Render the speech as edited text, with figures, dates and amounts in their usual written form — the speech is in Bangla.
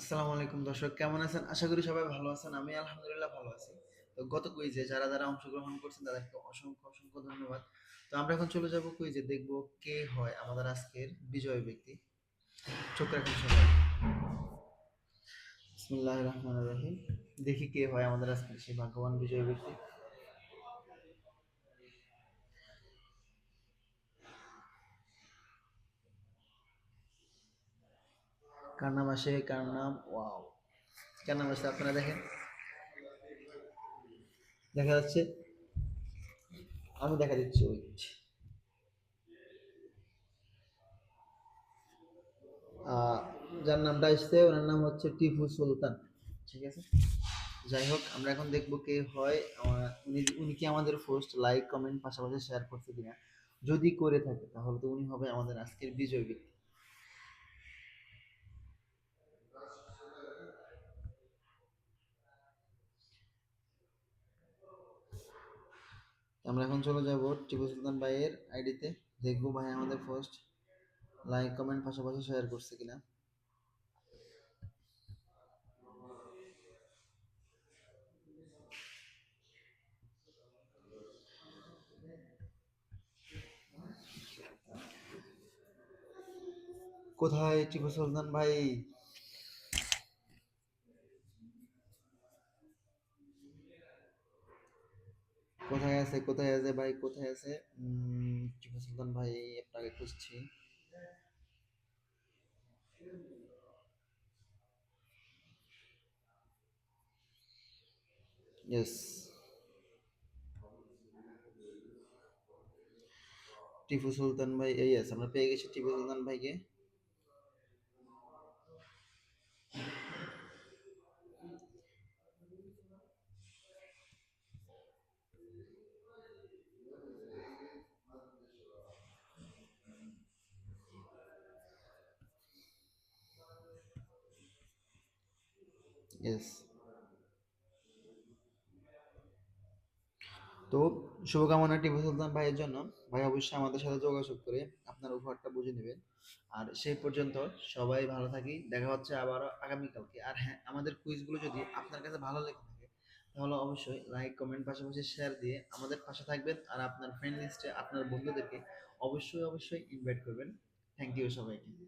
আসসালামু আলাইকুম দর্শক, কেমন আছেন? আশা করি সবাই ভালো আছেন। আমি আলহামদুলিল্লাহ ভালো আছি। তো গত কুইজে যারা অংশগ্রহণ করছেন তাদেরকে অসংখ্য ধন্যবাদ। তো আমরা এখন চলে যাব কুইজে, দেখব কে হয় আমাদের আজকের বিজয়ী ব্যক্তি। চোখ রাখুন সবাই। বিসমিল্লাহির রহমানির রহিম। দেখি কে হয় আমাদের আজকের সেই ভাগ্যবান বিজয়ী ব্যক্তি। কার নাম আসে, কার নাম? ওয়াও! কার নাম আসছে আপনারা দেখেন। দেখা যাচ্ছে? আমি দেখা দিচ্ছি, ওয়েট। আহ, যার নামটা আসছে ওনার নাম হচ্ছে টিপু সুলতান। ঠিক আছে, যাই হোক, আমরা এখন দেখবো কে হয়। উনি উনি কি আমাদের পোস্ট লাইক কমেন্ট পাশাপাশি শেয়ার করছে কিনা। যদি করে থাকে তাহলে তো উনি হবে আমাদের আজকের বিজয় ব্যক্তি। আমরা এখন চলে যাব টিপু সুলতান ভাইয়ের আইডিতে, দেখবো ভাই আমাদের পোস্ট লাইক কমেন্ট পাশাপাশি শেয়ার করছে কিনা। কোথায় টিপু সুলতান ভাই? কোথায় আছে ভাই, কোথায় আছে? টিপু সুলতান ভাই, আপনাকে খুঁজছি। ইয়েস, টিপু সুলতান ভাই এই আছে, আমরা পেয়ে গেছি টিপু সুলতান ভাইকে। ইয়েস। তো শুভকামনা টিপু সুলতান ভাইয়ের জন্য। ভাই অবশ্যই আমাদের সাথে যোগাযোগ করে আপনার উপহারটা বুঝে নেবেন। আর সেই পর্যন্ত সবাই ভালো থাকি, দেখা হচ্ছে আবারও আগামীকালকে। আর হ্যাঁ, আমাদের কুইজগুলো যদি আপনার কাছে ভালো লেগে থাকে তাহলে অবশ্যই লাইক কমেন্ট পাশাপাশি শেয়ার দিয়ে আমাদের পাশে থাকবেন। আর আপনার ফ্রেন্ড লিস্টে আপনার বন্ধুদেরকে অবশ্যই ইনভাইট করবেন। থ্যাংক ইউ সবাইকে।